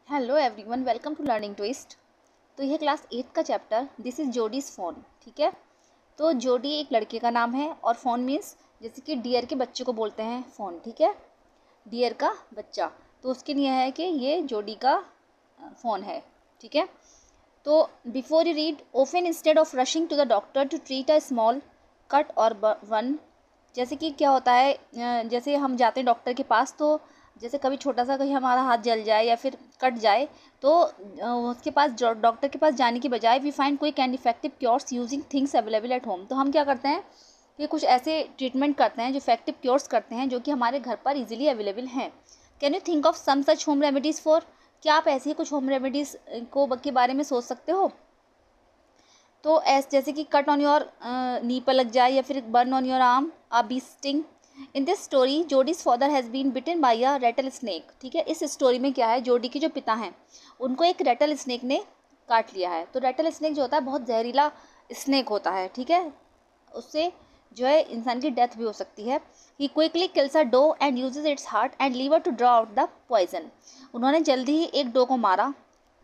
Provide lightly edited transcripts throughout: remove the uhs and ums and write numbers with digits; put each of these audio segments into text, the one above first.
Hello everyone, welcome to learning twist. तो यह class 8 का chapter this is Jody's fawn. ठीक है, तो जोडी एक लड़के का नाम है और फ़ोन मीन्स जैसे कि डियर के बच्चे को बोलते हैं फ़ोन। ठीक है, डियर का बच्चा, तो उसके लिए है कि ये जोडी का फ़ोन है। ठीक है, तो before you read, often instead of rushing to the doctor to treat a small cut और वन। जैसे कि क्या होता है, जैसे हम जाते हैं डॉक्टर के पास, तो जैसे कभी छोटा सा कहीं हमारा हाथ जल जाए या फिर कट जाए, तो उसके पास डॉक्टर के पास जाने की बजाय we find quick and effective cures using things available at home. तो हम क्या करते हैं कि कुछ ऐसे ट्रीटमेंट करते हैं जो इफेक्टिव क्योर्स करते हैं जो कि हमारे घर पर इजीली अवेलेबल हैं। Can you think of some such home remedies for? क्या आप ऐसी कुछ होम रेमेडीज़ को के बारे में सोच सकते हो? तो जैसे कि कट ऑन योर नी पर लग जाए या फिर burn on your arm, a bee sting. In this story Jody's father has been bitten by a rattlesnake. ठीक है, इस स्टोरी में क्या है, जोडी के जो पिता हैं उनको एक रेटल स्नेक ने काट लिया है। तो रेटल स्नेक जो होता है बहुत जहरीला स्नेक होता है। ठीक है, उससे जो है इंसान की डेथ भी हो सकती है। He quickly kills a doe and uses its heart and liver to draw out the poison. उन्होंने जल्दी ही एक डो को मारा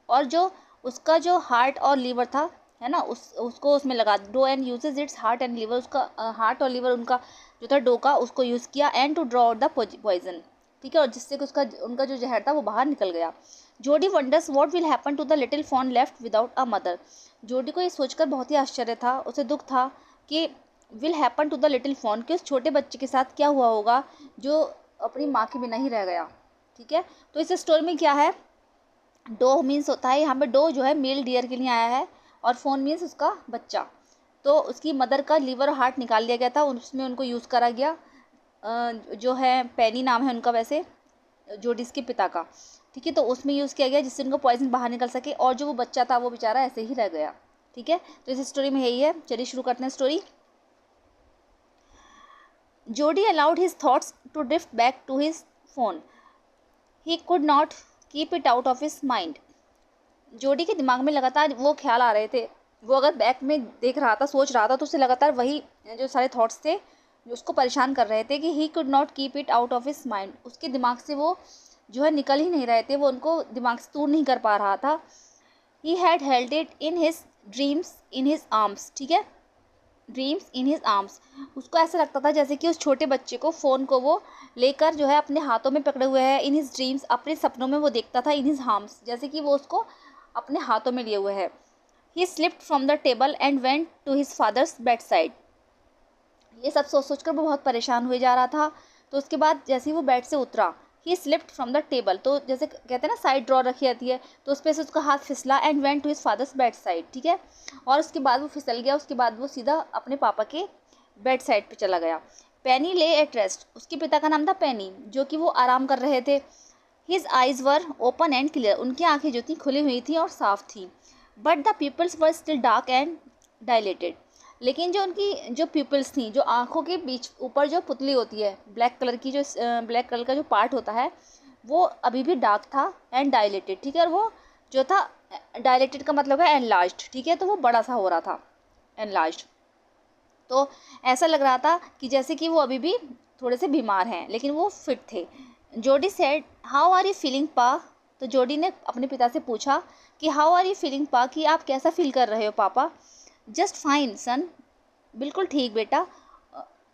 और जो उसका जो हार्ट और लीवर था, है ना, उसको उसमें लगा। Doe and uses its heart and liver, उसका हार्ट और लीवर उनका जो था डो का, उसको यूज़ किया and to draw out the poison. ठीक है, और जिससे कि उसका उनका जो जहर था वो बाहर निकल गया। Jody wonders what will happen to the little fawn left without a mother. Jody को ये सोचकर बहुत ही आश्चर्य था, उसे दुख था कि will happen to the little fawn, कि उस छोटे बच्चे के साथ क्या हुआ होगा जो अपनी माँ के बिना ही रह गया। ठीक है, तो इस स्टोरी में क्या है, डो मीन्स होता है यहाँ पे, डो जो है मेल डियर के लिए आया है और फोन मीन्स उसका बच्चा। तो उसकी मदर का लीवर और हार्ट निकाल लिया गया था, उसमें उनको यूज़ करा गया। जो है पेनी नाम है उनका वैसे, जोडिस के पिता का। ठीक है, तो उसमें यूज़ किया गया जिससे उनको पॉइजन बाहर निकल सके, और जो वो बच्चा था वो बेचारा ऐसे ही रह गया। ठीक है, तो इस स्टोरी में यही है। चलिए शुरू करते हैं story. Jody allowed his thoughts to drift back to his fawn. He could not keep it out of his mind. Jody के दिमाग में लगातार वो ख्याल आ रहे थे। वो अगर बैक में देख रहा था, सोच रहा था, तो उसे लगातार वही जो सारे थॉट्स थे जो उसको परेशान कर रहे थे कि ही could not keep it out of his mind. उसके दिमाग से वो जो है निकल ही नहीं रहे थे, वो उनको दिमाग से दूर नहीं कर पा रहा था। He had held it in his dreams in his arms. ठीक है, ड्रीम्स इन हिज आर्म्स, उसको ऐसा लगता था जैसे कि उस छोटे बच्चे को, फ़ोन को वो लेकर जो है अपने हाथों में पकड़े हुए है। इन हिज ड्रीम्स, अपने सपनों में वो देखता था। इन हिज आर्म्स, जैसे कि वो उसको अपने हाथों में लिए हुए है। He slipped from the table and went to his father's bedside. ये सब सोच सोच कर वो बहुत परेशान हुए जा रहा था। तो उसके बाद जैसे ही वो बेड से उतरा, ही स्लिप्ड फ्रॉम द टेबल, तो जैसे कहते हैं ना साइड ड्रॉ रखी जाती है, तो उस पर से उसका हाथ फिसला and went to his father's bedside. ठीक है, और उसके बाद वो फिसल गया। उसके बाद वो सीधा अपने पापा के बेड साइड पे चला गया। पेनी ले एट रेस्ट, उसके पिता का नाम था पेनी, जो कि वो आराम कर रहे थे। His eyes were open and clear, उनकी आंखें जो थी खुली हुई थी और साफ थी। But the people's were still dark and dilated, लेकिन जो उनकी जो प्यूपल्स थी, जो आंखों के बीच ऊपर जो पुतली होती है ब्लैक कलर की, जो ब्लैक कलर का जो पार्ट होता है, वो अभी भी डार्क था एंड डायलेटेड। ठीक है, और वो जो था, डायलेटेड का मतलब है एनलार्ज्ड। ठीक है, तो वो बड़ा सा हो रहा था, एनलार्ज्ड। तो ऐसा लग रहा था कि जैसे कि वो अभी भी थोड़े से बीमार हैं, लेकिन वो फिट थे। Jody said how are you feeling pa. तो जोडी ने अपने पिता से पूछा कि हाउ आर यू फीलिंग पा, कि आप कैसा फील कर रहे हो पापा। जस्ट फाइन सन, बिल्कुल ठीक बेटा।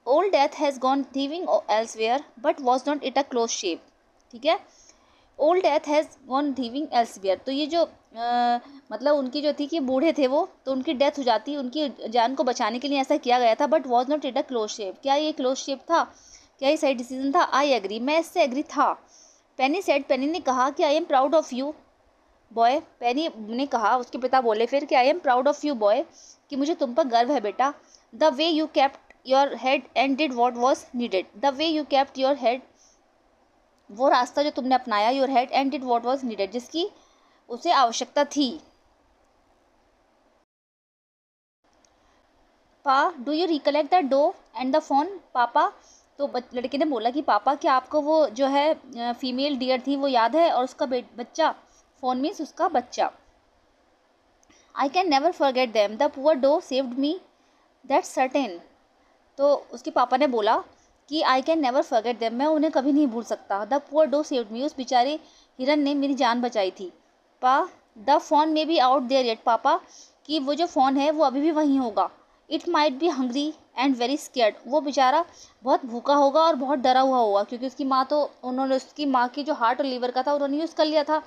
Old death has gone thieving elsewhere but was not it a close shape. ठीक है, old death has gone thieving elsewhere, तो ये जो मतलब उनकी जो थी कि बूढ़े थे वो, तो उनकी डेथ हो जाती, उनकी जान को बचाने के लिए ऐसा किया गया था। But was not it a close shape, क्या ये क्लोज शेप था, क्या ये सही डिसीजन था? आई एग्री, मैं इससे एग्री था। पेनी सेड, पेनी ने कहा कि I am proud of you boy. Penny ने कहा, उसके पिता बोले फिर कि I am proud of you boy, कि मुझे तुम पर गर्व है बेटा। The way you kept your head and did what was needed. The way you kept your head, वो रास्ता जो तुमने अपनाया, your head and did what was needed, जिसकी उसे आवश्यकता थी। Pa do you recollect the doe and the phone पापा। तो लड़के ने बोला कि पापा, क्या आपको वो जो है फीमेल डियर थी वो याद है, और उसका बच्चा, फोन मीन्स उसका बच्चा। I can never forget them, the poor doe saved me, that's certain. तो उसके पापा ने बोला कि I can never forget them, मैं उन्हें कभी नहीं भूल सकता। The poor doe saved me, उस बेचारे हिरन ने मेरी जान बचाई थी। Pa the fawn may be out there yet, पापा कि वो जो फ़ोन है वो अभी भी वहीं होगा। It might be hungry and very scared, वो बेचारा बहुत भूखा होगा और बहुत डरा हुआ होगा, क्योंकि उसकी माँ तो उन्होंने उसकी माँ की जो हार्ट और लीवर का था उन्होंने यूज़ कर लिया था।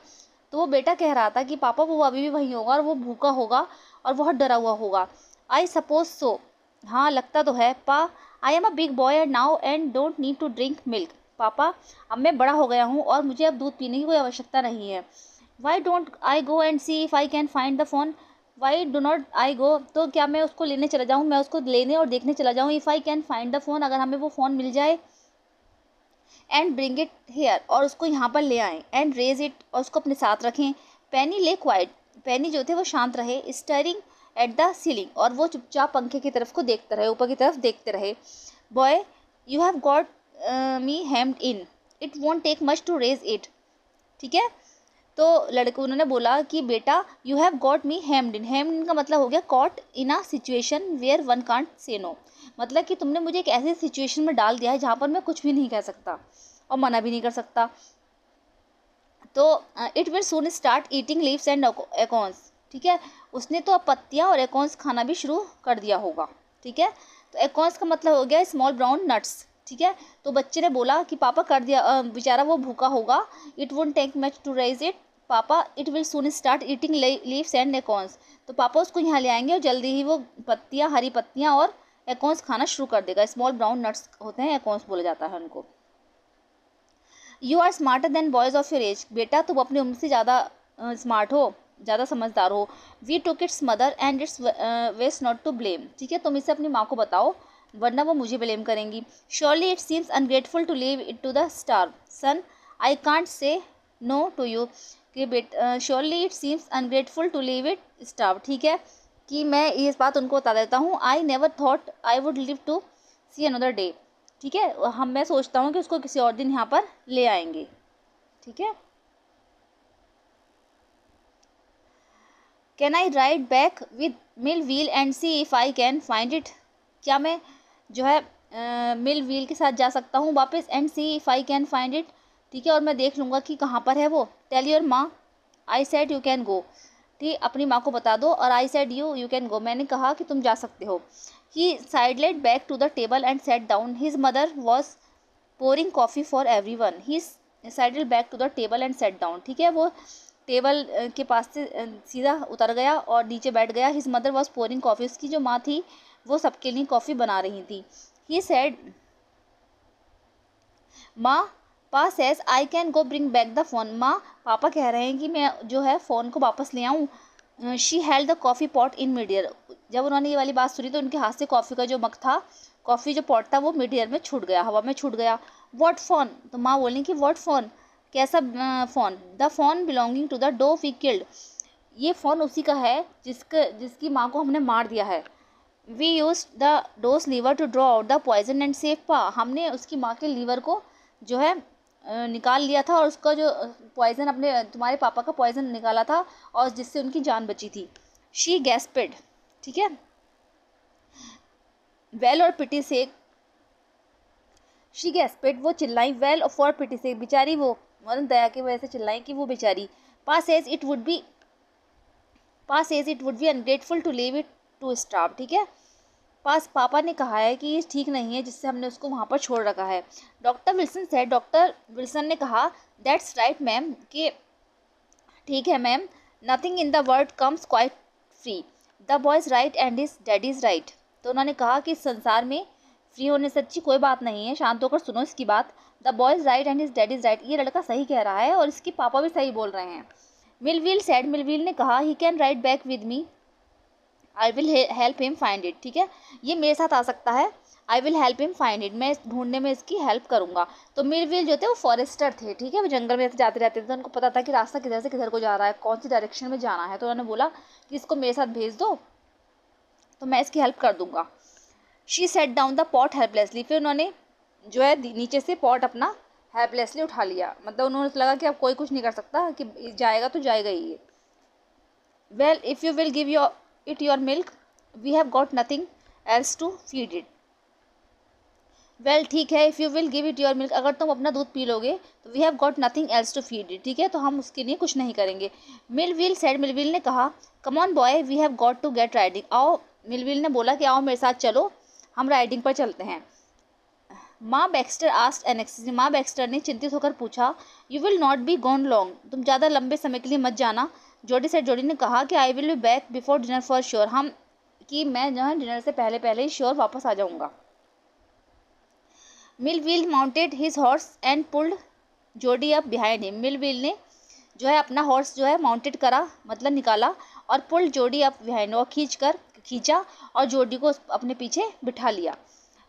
तो वो बेटा कह रहा था कि पापा वो अभी भी वहीं होगा और वो भूखा होगा और बहुत डरा हुआ होगा। आई सपोज सो, हाँ लगता तो है। Pa I am a big boy now and don't need to drink milk, पापा अब मैं बड़ा हो गया हूँ और मुझे अब दूध पीने की कोई आवश्यकता नहीं है। Why don't I go and see if I can find the fawn, why do not I go, तो क्या मैं उसको लेने चला जाऊँ, मैं उसको लेने और देखने चला जाऊँ। If I can find the phone, अगर हमें वो फ़ोन मिल जाए। एंड ब्रिंग इट हेयर, और उसको यहाँ पर ले आएँ। एंड रेज इट, और उसको अपने साथ रखें। पेनी ले क्वाइट, पेनी जो थे वो शांत रहे। स्टेरिंग एट द सीलिंग, और वो चुपचाप पंखे की तरफ को देखते रहे, ऊपर की तरफ देखते रहे। Boy you have got me hemmed in, it won't take much to raise it, ठीक है। तो लड़के उन्होंने बोला कि बेटा you have got me hemmed in, hemmed in का मतलब हो गया caught in a situation where one can't say no, मतलब कि तुमने मुझे एक ऐसी सिचुएशन में डाल दिया है जहाँ पर मैं कुछ भी नहीं कह सकता और मना भी नहीं कर सकता। तो it will soon start eating leaves and acorns, ठीक है। उसने तो अब पत्तियाँ और एकॉन्स खाना भी शुरू कर दिया होगा, ठीक है। तो एकॉन्स का मतलब हो गया स्मॉल ब्राउन नट्स, ठीक है। तो बच्चे ने बोला कि पापा कर दिया, बेचारा वो भूखा होगा। It won't take much to raise it, पापा it will soon start eating leaves and acorns, तो पापा उसको यहाँ ले आएंगे और जल्दी ही वो पत्तियाँ, हरी पत्तियाँ और एकॉन्स खाना शुरू कर देगा। स्मॉल ब्राउन नट्स होते हैं, एकॉन्स बोला जाता है उनको। You are smarter than boys of your age, बेटा तुम अपनी उम्र से ज़्यादा स्मार्ट हो, ज़्यादा समझदार हो। We took its mother and it's west not to blame, ठीक है। तुम इसे अपनी माँ को बताओ वरना वो मुझे ब्लेम करेंगी। Surely it seems ungrateful to leave it to the starve son, I can't say no to you, कि surely it seems ungrateful to leave it starve, ठीक है। कि मैं इस बात उनको बता देता हूँ। I never thought I would live to see another day, ठीक है। मैं सोचता हूँ कि उसको किसी और दिन यहाँ पर ले आएंगे, ठीक है। Can I ride back with mill wheel and see if I can find it, क्या मैं जो है मिल व्हील के साथ जा सकता हूँ वापस। And see if I can find it, ठीक है, और मैं देख लूँगा कि कहाँ पर है वो। Tell your ma I said you can go, ठीक, अपनी माँ को बता दो। और I said you can go, मैंने कहा कि तुम जा सकते हो। He sidled back to the table and set down, his mother was pouring coffee for everyone. He sidle back to the table and set down, ठीक है। वो टेबल के पास से सीधा उतर गया और नीचे बैठ गया। His mother was pouring coffee, उसकी जो माँ थी वो सबके लिए कॉफ़ी बना रही थी। ही सेड माँ पा says I can go bring back the phone, माँ पापा कह रहे हैं कि मैं जो है फ़ोन को वापस ले आऊँ। She held the coffee pot in mid air, जब उन्होंने ये वाली बात सुनी तो उनके हाथ से कॉफ़ी का जो मग था, कॉफ़ी जो पॉट था वो मिड एयर में छूट गया, हवा में छूट गया। व्हाट फ़ोन, तो माँ बोली कि व्हाट फ़ोन, कैसा fawn. The fawn belonging to the doe we killed, ये फ़ोन उसी का है जिसकी माँ को हमने मार दिया है। We use the doe's liver to draw out the poison and save pa, हमने उसकी माँ के लीवर को जो है निकाल लिया था और उसका जो पॉइजन, अपने तुम्हारे पापा का पॉइजन निकाला था और जिससे उनकी जान बची थी। शी गैस्पेड, ठीक है। वेल और पिटी से, शी गैस्पेड वो चिल्लाई। वेल फॉर पिटी से, बेचारी वो मतलब दया की वजह से चिल्लाई कि वो बेचारी। Pass as it would be, pass as it would be ungrateful to leave it to starve, ठीक है। पास पापा ने कहा है कि ये ठीक नहीं है जिससे हमने उसको वहाँ पर छोड़ रखा है। डॉक्टर विल्सन से, डॉक्टर विल्सन ने कहा दैट्स राइट मैम, कि ठीक है ma'am, nothing in the world comes quite free, the boy is right and his daddy is right. तो उन्होंने कहा कि इस संसार में फ्री होने से अच्छी कोई बात नहीं है, शांत होकर सुनो इसकी बात। The boy is right and his daddy is right, ये लड़का सही कह रहा है और इसके पापा भी सही बोल रहे हैं। मिलविल सेड, मिलविल ने कहा he can write back with me, I will help him find it, ठीक है, ये मेरे साथ आ सकता है। I will help him find it, मैं ढूंढने में इसकी हेल्प करूंगा। तो मिलविल जो थे वो फॉरेस्टर थे, ठीक है, वो जंगल में जाते रहते थे, तो उनको पता था कि रास्ता किधर से किधर को जा रहा है, कौन सी डायरेक्शन में जाना है। तो उन्होंने बोला कि इसको मेरे साथ भेज दो तो मैं इसकी हेल्प कर दूंगा। She said down the pot helplessly, फिर उन्होंने जो है नीचे से पॉट अपना हेल्पलेसली उठा लिया, मतलब उन्होंने लगा कि अब कोई कुछ नहीं कर सकता, कि जाएगा तो जाएगा ही। Well if you will give your it your milk we have got nothing else to feed it, well ठीक है, if you will give it your milk, अगर तुम अपना दूध पी लोगे तो we have got nothing else to feed it, ठीक है, तो हम उसके लिए कुछ नहीं करेंगे। मिलविल सेड, मिलविल ने कहा, come on boy we have got to get riding, आओ, मिलविल ने बोला कि आओ मेरे साथ चलो, हम राइडिंग पर चलते हैं। माँ बैक्स्टर आस्क्ड एनेक्सिस, माँ बैक्स्टर ने चिंतित होकर पूछा, you will not be gone long, तुम ज़्यादा लंबे समय के लिए मत जाना। जोडी सेड, जोडी ने कहा कि I will be back before dinner for sure, हम कि मैं जो है डिनर से पहले पहले ही श्योर वापस आ जाऊँगा। Millville mounted his horse and pulled जोडी अप बिहाइंड हिम, मिलविल ने जो है अपना हॉर्स जो है माउंटेड करा, मतलब निकाला, और पुल्ड जोडी अप बिहाइंड, और खींचा और जोडी को अपने पीछे बिठा लिया।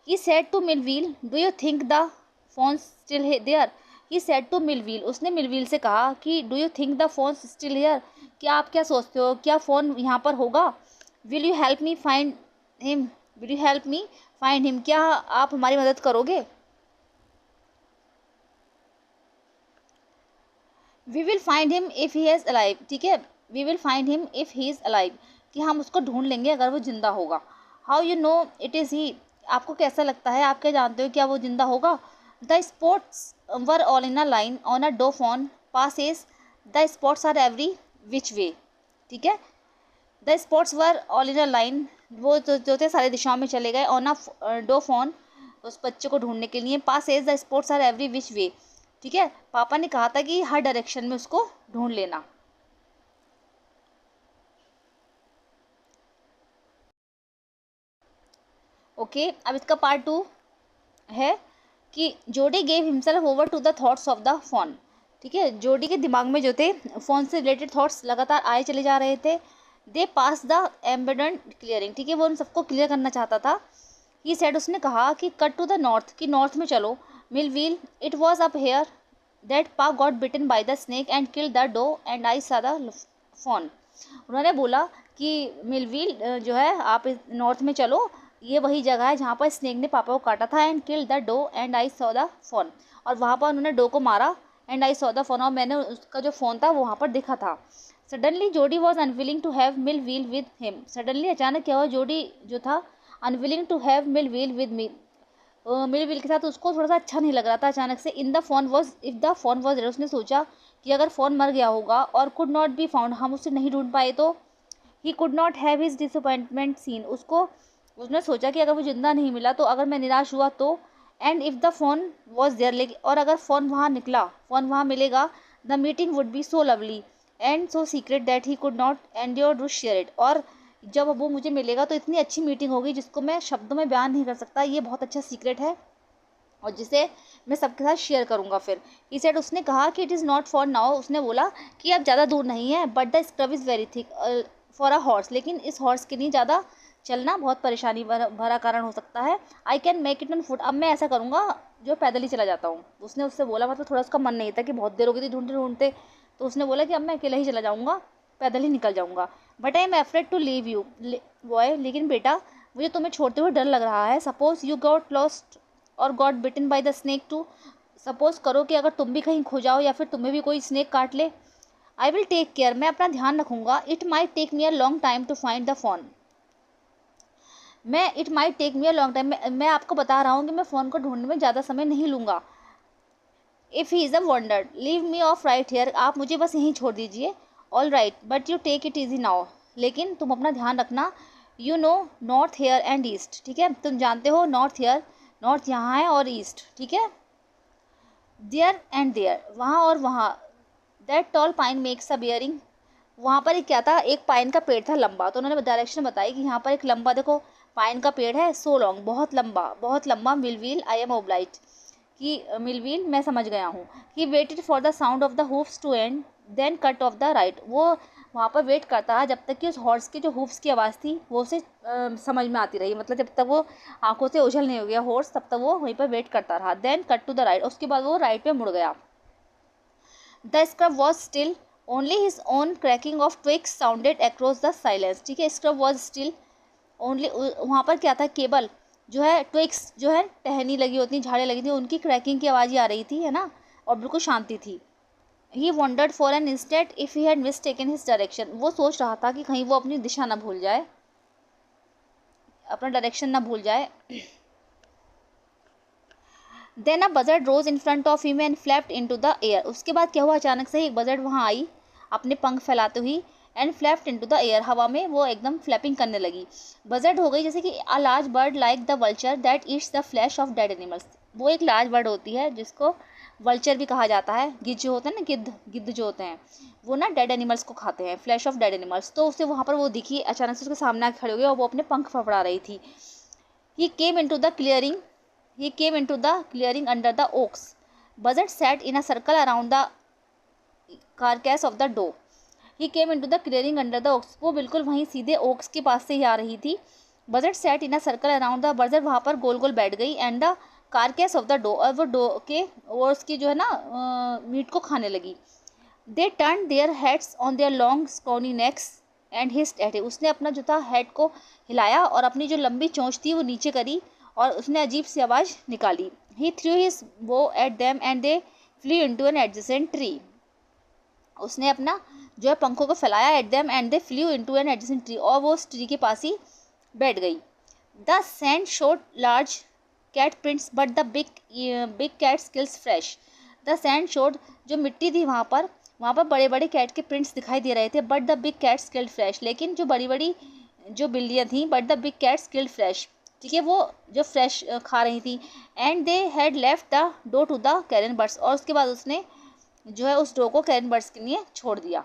He said to Millwheel, do you think the fawn still there, he said to Millwheel, उसने मिलविल से कहा कि do you think the fawn still here, क्या आप क्या सोचते हो, क्या फ़ोन यहाँ पर होगा। Will you help me find him, will you help me find him, क्या आप हमारी मदद करोगे। We will find him if he is alive, ठीक है, we will find him if he is alive, कि हम उसको ढूंढ लेंगे अगर वो जिंदा होगा। How you know it is he, आपको कैसा लगता है, आप क्या जानते हो क्या वो जिंदा होगा। The spots were all in a line on a doe fawn passes, the spots are every which way, ठीक है, the spots were all in a line, वो जो थे सारे दिशाओं में चले गए, ऑन अ डो फोन, उस बच्चे को ढूंढने के लिए, pass as the spots are every which way, ठीक है, पापा ने कहा था कि हर डायरेक्शन में उसको ढूंढ लेना। ओके, अब इसका पार्ट 2 है कि Jody gave himself over to the thoughts of the fawn, ठीक है, जोडी के दिमाग में जो थे फ़ोन से रिलेटेड थॉट्स लगातार आए चले जा रहे थे। दे पास द एम्बेडेंट क्लियरिंग, ठीक है, वो उन सबको क्लियर करना चाहता था। ही सेड, उसने कहा कि कट टू द नॉर्थ, कि नॉर्थ में चलो। Mill wheel, it was up here that pa got bitten by the snake and kill the doe and I saw the phone, उन्होंने बोला कि मिलव्हील जो है आप नॉर्थ में चलो, ये वही जगह है जहाँ पर स्नेक ने पापा को काटा था, and kill the doe and I saw the fawn, और वहाँ पर उन्होंने डो को मारा, and I saw the fawn, और मैंने उसका जो फ़ोन था वो वहाँ पर देखा था। Suddenly Jody was unwilling to have Millwheel with him, suddenly अचानक क्या हुआ, जोडी जो था unwilling to have Millwheel with me, मेरे विल के साथ उसको थोड़ा सा अच्छा नहीं लग रहा था अचानक से। In the fawn was, if the fawn was dead, उसने सोचा कि अगर फ़ोन मर गया होगा और कुड नॉट बी फाउंड, हम उसे नहीं ढूंढ पाए तो, he could not have his disappointment seen, उसको उसने सोचा कि अगर वो जिंदा नहीं मिला तो, अगर मैं निराश हुआ तो, and if the fawn was there, लेकिन और अगर फ़ोन वहाँ निकला, फ़ोन वहाँ मिलेगा, the meeting would be so lovely and so secret that he could not endure to share it, और जब वो मुझे मिलेगा तो इतनी अच्छी मीटिंग होगी जिसको मैं शब्दों में बयान नहीं कर सकता, ये बहुत अच्छा सीक्रेट है और जिसे मैं सबके साथ शेयर करूंगा। फिर ही सेड, उसने कहा कि it is not for now, उसने बोला कि अब ज़्यादा दूर नहीं है, but the scrub is very thick for a horse, लेकिन इस हॉर्स के लिए ज़्यादा चलना बहुत परेशानी भरा कारण हो सकता है। I can make it on foot, अब मैं ऐसा करूँगा जो पैदल ही चला जाता हूँ, उसने उससे बोला, मतलब थोड़ा उसका मन नहीं था कि बहुत देर हो गई थी ढूंढते ढूंढते, तो उसने बोला कि अब मैं अकेला ही चला जाऊँगा, पैदल ही निकल जाऊँगा। But I am afraid to leave you boy, लेकिन बेटा मुझे तुम्हें छोड़ते हुए डर लग रहा है। सपोज यू गॉट लॉस्ट और got bitten by the snake too, suppose करो कि अगर तुम भी कहीं खो जाओ या फिर तुम्हें भी कोई स्नेक काट ले। आई विल टेक केयर, मैं अपना ध्यान रखूंगा। It might take me a long time to find the fawn, मैं it might take me a long time, मैं आपको बता रहा हूँ कि मैं फ़ोन को ढूंढने में ज़्यादा समय नहीं लूँगा। If he is a wonder leave me off right here, आप मुझे बस यहीं छोड़ दीजिए। All right but you take it easy now, लेकिन तुम अपना ध्यान रखना। You know north here and east, ठीक है, तुम जानते हो नॉर्थ हेयर, नॉर्थ यहाँ है और ईस्ट, ठीक है, देयर एंड देयर, वहाँ और वहाँ। That toll pine makes a bearing, वहाँ पर एक क्या था, एक पाइन का पेड़ था लंबा, तो उन्होंने डायरेक्शन बताई कि यहाँ पर एक लंबा देखो पाइन का पेड़ है, सो लॉन्ग, बहुत लंबा बहुत लंबा। मिलव्हील आई एम ओब्लाइज, कि मिलव्हील मैं समझ गया हूँ। He waited for the sound of the hoofs to end then cut off the right, वो वहाँ पर वेट करता है जब तक कि उस हॉर्स की जो हूफ्स की आवाज़ थी वो उसे समझ में आती रही, मतलब जब तक वो आंखों से ओझल नहीं हो गया हॉर्स, तब तक वो वहीं पर वेट करता रहा। Then cut to the right, उसके बाद वो राइट पे मुड़ गया। The scrub was still, only his own cracking of twigs sounded across the silence, ठीक है, स्क्रब वॉज स्टिल ओनली, वहाँ पर क्या था, केबल जो है, ट्विक्स जो है, टहनी लगी होती झाड़ें लगी थी, उनकी क्रैकिंग की आवाज़ ही आ रही थी, है ना, और बिल्कुल शांति थी। He wondered for an instant if he had mistaken his direction, वो सोच रहा था कि कहीं वो अपनी दिशा ना भूल जाए, अपना डायरेक्शन ना भूल जाए। Then a buzzard rose in front of him and flapped into the air. उसके बाद क्या हुआ, अचानक से एक बजर्ड वहाँ आई अपने पंख फैलाते हुई, and flapped into the air, हवा में वो एकदम फ्लैपिंग करने लगी। बजर्ड हो गई जैसे कि a large bird like the vulture that eats the flash of dead animals. वो एक लार्ज बर्ड होती है जिसको वल्चर भी कहा जाता है। गिद्ध जो होते हैं ना, गिद्ध जो होते हैं वो ना डेड एनिमल्स को खाते हैं, फ्लैश ऑफ डेड एनिमल्स। तो उसे वहाँ पर वो दिखी, अचानक से उसके सामने आके खड़ी हो गई और वो अपने पंख फड़फड़ा रही थी। He came into the clearing. He came into the clearing under the oaks. Buzzard sat in a circle around the carcass of the doe. He came into the clearing under the oaks. वो बिल्कुल वहीं सीधे Woakes के पास से ही आ रही थी। Buzzard sat in a circle around the, buzzer वहाँ पर गोल गोल बैठ गई, and the carcass of the doe, और वो डो के और उसकी जो है ना मीट को खाने लगी। They turned their heads on their long scrawny necks and hissed at it. उसने अपना जो था हेड को हिलाया और अपनी जो लंबी चोंच थी वो नीचे करी और उसने अजीब सी आवाज़ निकाली। He threw his bow at them and they flew into an adjacent tree. उसने अपना जो है पंखों को फैलाया at them and they flew into an adjacent tree, और वो उस ट्री के पास ही बैठ गई। The sand showed large cat prints but the big cat skills fresh. The sand showed, जो मिट्टी थी वहाँ पर बड़े बड़े कैट के प्रिंट्स दिखाई दे रहे थे, but the big cat skilled fresh, लेकिन जो बड़ी बड़ी जो बिल्लियाँ थीं, but the big cat skilled fresh, ठीक है, वो जो फ्रेश खा रही थी। And they had left the doe to the carrion birds, और उसके बाद उसने जो है उस डो को कैरन बर्ड्स के लिए छोड़ दिया।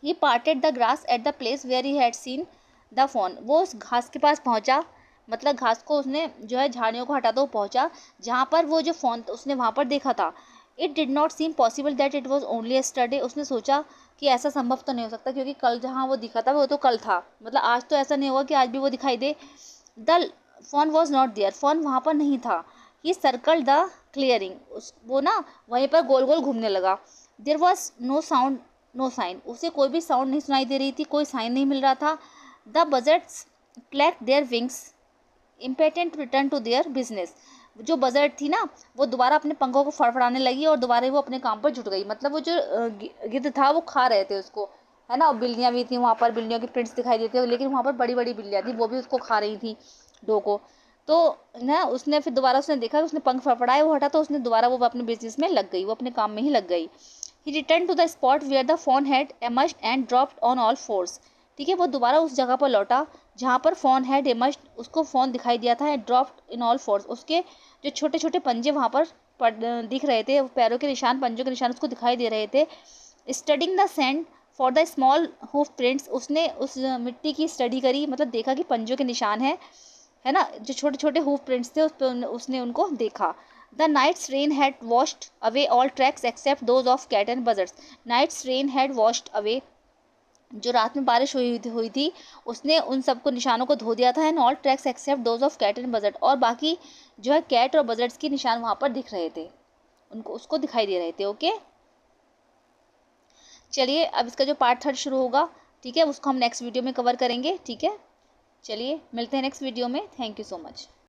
He parted the grass at the place where he had seen the fawn. वो उस घास के पास पहुंचा, मतलब घास को उसने जो है झाड़ियों को हटाता हुआ पहुंचा जहाँ पर वो जो फॉन उसने वहाँ पर देखा था। It did not seem possible that it was only yesterday. उसने सोचा कि ऐसा संभव तो नहीं हो सकता क्योंकि कल जहाँ वो दिखा था वो तो कल था, मतलब आज तो ऐसा नहीं होगा कि आज भी वो दिखाई दे। The fawn was not there, fawn वहाँ पर नहीं था। ही सर्कल द क्लियरिंग, वो ना वहीं पर गोल गोल घूमने लगा। There was no sound no sign, उसे कोई भी साउंड नहीं सुनाई दे रही थी, कोई साइन नहीं मिल रहा था। The buzzards clacked their wings impatient to return to their business. जो बजर्ड थी ना वो दोबारा अपने पंखों को फड़फड़ाने लगी और दोबारा वो अपने काम पर जुट गई। मतलब वो जो गिद्ध था वो खा रहे थे उसको, है ना, और बिल्लियाँ भी थी वहाँ पर, बिल्लियों के प्रिंट्स दिखाई देते, लेकिन वहाँ पर बड़ी बड़ी बिल्लियाँ थी वो भी उसको खा रही थी, डो को। तो ना उसने फिर दोबारा उसने देखा कि उसने पंख फड़फड़ाए, वो हटा, तो उसने दोबारा वो अपने बिजनेस में लग गई, वो अपने काम में ही लग गई। He return to the spot where the fawn had emerged and dropped on all fours. ठीक है, वो दोबारा उस जगह पर लौटा जहाँ पर फोन हैड एमर्ज्ड, उसको फ़ोन दिखाई दिया था, and dropped in all force, उसके जो छोटे छोटे पंजे वहाँ पर दिख रहे थे, पैरों के निशान, पंजों के निशान उसको दिखाई दे रहे थे। Studying the sand for the small hoof prints, उसने उस मिट्टी की स्टडी करी, मतलब देखा कि पंजों के निशान है ना, जो छोटे छोटे हूफ प्रिंट्स थे उस पर उसने उनको देखा। The night's rain had washed away all tracks except those of cat and buzzards. Night's rain had washed away, जो रात में बारिश हुई थी उसने उन सबको निशानों को धो दिया था। And all tracks except those of cat and buzzard, और बाकी जो है कैट और बजर्ड्स के निशान वहाँ पर दिख रहे थे, उनको उसको दिखाई दे रहे थे। ओके, चलिए अब इसका जो पार्ट 3 शुरू होगा, ठीक है, उसको हम नेक्स्ट वीडियो में कवर करेंगे। ठीक है, चलिए मिलते हैं नेक्स्ट वीडियो में। Thank you so much.